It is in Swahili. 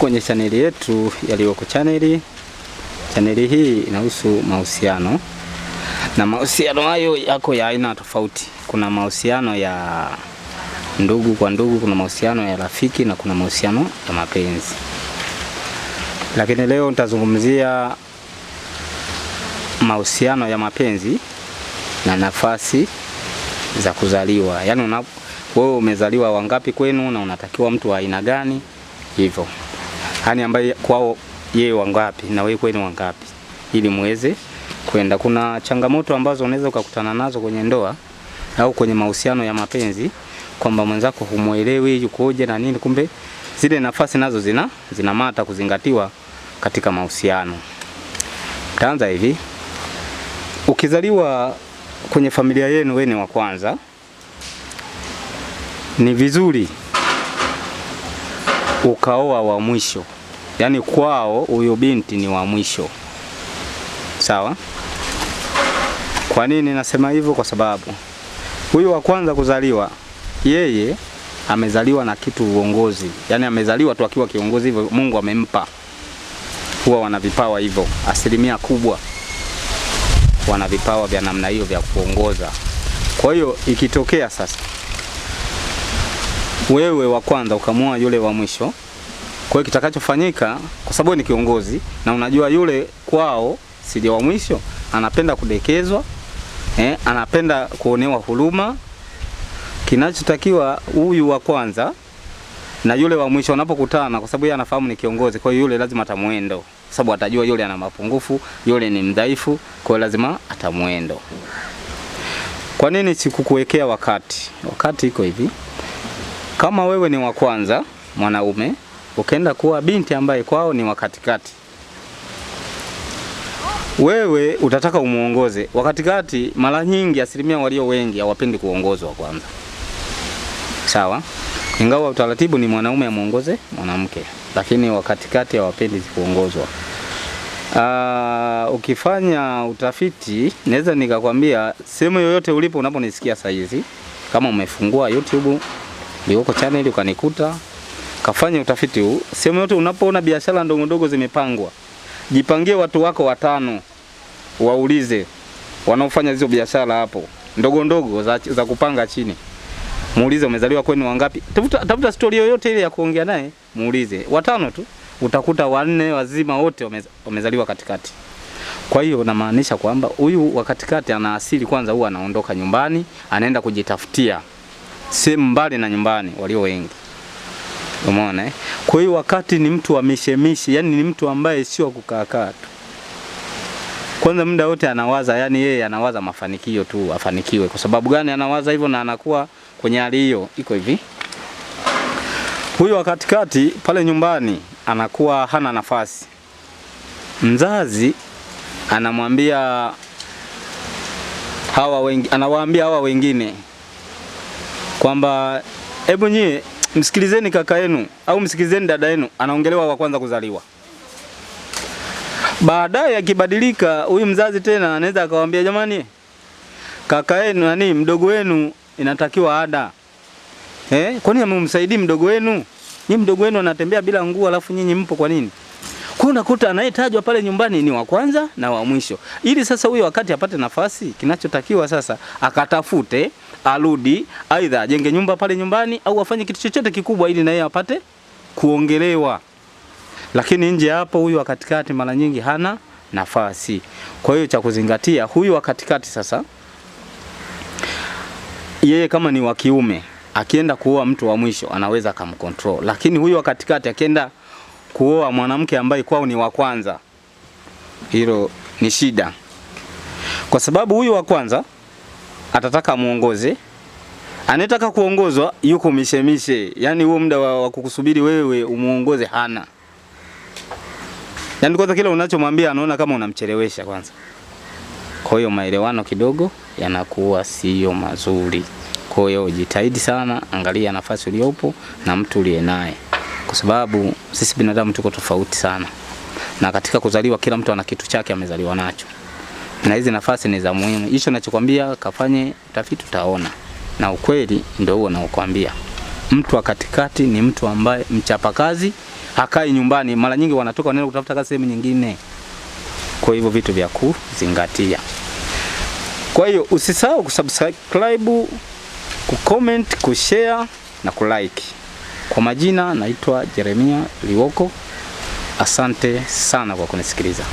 kwenye chaneli yetu ya Liwoko Channel. Chaneli hii inahusu mahusiano, na mahusiano hayo yako ya aina tofauti. Kuna mahusiano ya ndugu kwa ndugu, kuna mahusiano ya rafiki, na kuna mahusiano ya mapenzi. Lakini leo nitazungumzia mahusiano ya mapenzi na nafasi za kuzaliwa. Yaani wewe umezaliwa wangapi kwenu na unatakiwa mtu wa aina gani hivyo. Hani ambaye kwao yeye wangapi na wewe kwenu wangapi, ili muweze kwenda. Kuna changamoto ambazo unaweza ukakutana nazo kwenye ndoa au kwenye mahusiano ya mapenzi, kwamba mwenzako humuelewi yukoje na nini, kumbe zile nafasi nazo zina mata kuzingatiwa katika mahusiano. Taanza hivi. Ukizaliwa kwenye familia yenu wewe ni wa kwanza, ni vizuri ukaoa wa mwisho. Yaani kwao huyo binti ni wa mwisho. Sawa? Kwa nini nasema hivyo? Kwa sababu huyu wa kwanza kuzaliwa, yeye amezaliwa na kitu uongozi. Yaani amezaliwa tu akiwa kiongozi, hivyo Mungu amempa. Huwa wana vipawa hivyo. Asilimia kubwa wana vipawa vya namna hiyo vya kuongoza. Kwa hiyo ikitokea sasa wewe wa kwanza ukamwoa yule wa mwisho, kwa hiyo kitakachofanyika, kwa sababu ni kiongozi na unajua yule kwao si wa mwisho, anapenda kudekezwa, anapenda kuonewa huruma. Kinachotakiwa huyu wa kwanza na yule wa mwisho wanapokutana, kwa sababu yeye anafahamu ni kiongozi, kwa hiyo yule lazima atamuendo, kwa sababu atajua yule ana mapungufu, yule ni mdhaifu, kwa hiyo lazima atamuendo. Kwa nini sikukuwekea wakati? Wakati iko hivi. Kama wewe ni wa kwanza mwanaume, ukaenda kuwa binti ambaye kwao ni wa katikati, wewe utataka umuongoze. Wa katikati mara nyingi asilimia walio wengi hawapendi kuongozwa kwanza. Sawa? Ingawa utaratibu ni mwanaume amuongoze mwanamke, lakini wa katikati hawapendi kuongozwa. Ukifanya utafiti, naweza nikakwambia sehemu yoyote ulipo unaponisikia saa hizi, kama umefungua YouTube Liwoko Channel ukanikuta, kafanya utafiti huu. Sehemu yote unapoona biashara ndogo ndogo zimepangwa, jipangie watu wako 5, waulize wanaofanya hizo biashara hapo ndogo ndogo za kupanga chini. Muulize umezaliwa kwenu wangapi. Tafuta story yoyote ile ya kuongea naye, muulize. 5 tu, utakuta 4 wazima wote wamezaliwa katikati. Kwa hiyo namaanisha kwamba huyu wa katikati ana asili kwanza, huwa anaondoka nyumbani, anaenda kujitafutia sehemu mbali na nyumbani walio wengi. Umeona eh? Kwa hiyo wakati ni mtu wa mishemishe, yani ni mtu ambaye sio kukaa tu. Kwanza muda wote anawaza, yani yeye anawaza mafanikio tu, afanikiwe. Kwa sababu gani anawaza hivyo na anakuwa kwenye hali hiyo? Iko hivi. Huyo wa katikati pale nyumbani anakuwa hana nafasi. Mzazi anamwambia anawaambia hawa wengine kwamba hebu nyie msikilizeni kaka yenu au msikilizeni dada yenu, anaongelewa wa kwanza kuzaliwa. Baadaye akibadilika huyu mzazi tena anaweza akawaambia jamani, kaka yenu mdogo wenu inatakiwa ada. Kwa nini mmsaidii mdogo wenu? Nyinyi mdogo wenu anatembea bila nguo alafu nyinyi mpo kwa nini? Kwa unakuta anayetajwa pale nyumbani ni wa kwanza na wa mwisho. Ili sasa huyo wakati apate nafasi, kinachotakiwa sasa akatafute, arudi, aidha ajenge nyumba pale nyumbani au afanye kitu chochote kikubwa ili na yeye apate kuongelewa. Lakini nje hapo huyu wa katikati mara nyingi hana nafasi. Kwa hiyo cha kuzingatia, huyu wa katikati sasa, yeye kama ni wa kiume, akienda kuoa mtu wa mwisho anaweza kumcontrol. Lakini huyu wa katikati akienda kuoa mwanamke ambaye kwao ni wa kwanza, hilo ni shida. Kwa sababu huyu wa kwanza atataka muongoze, anataka kuongozwa yuko mishemishe. Yaani huo muda wa kukusubiri wewe umuongoze hana. Yaani kwanza kila unachomwambia anaona kama unamchelewesha kwanza. Kwa hiyo maelewano kidogo yanakuwa sio mazuri. Kwa hiyo jitahidi sana, angalia nafasi uliyopo na mtu uliye naye. Kwa sababu sisi binadamu tuko tofauti sana. Na katika kuzaliwa kila mtu ana kitu chake amezaliwa nacho. Na hizi nafasi ni za muhimu. Hicho ninachokuambia kafanye utafiti utaona. Na ukweli ndio huo naokuambia. Mtu wa katikati ni mtu ambaye mchapakazi, hakai nyumbani, mara nyingi wanatoka wanaenda kutafuta kazi sehemu nyingine. Kwa hivyo vitu vya kuzingatia. Kwa hiyo usisahau kusubscribe, kucomment, kushare na kulike. Kwa majina naitwa Jeremia Liwoko. Asante sana kwa kunisikiliza.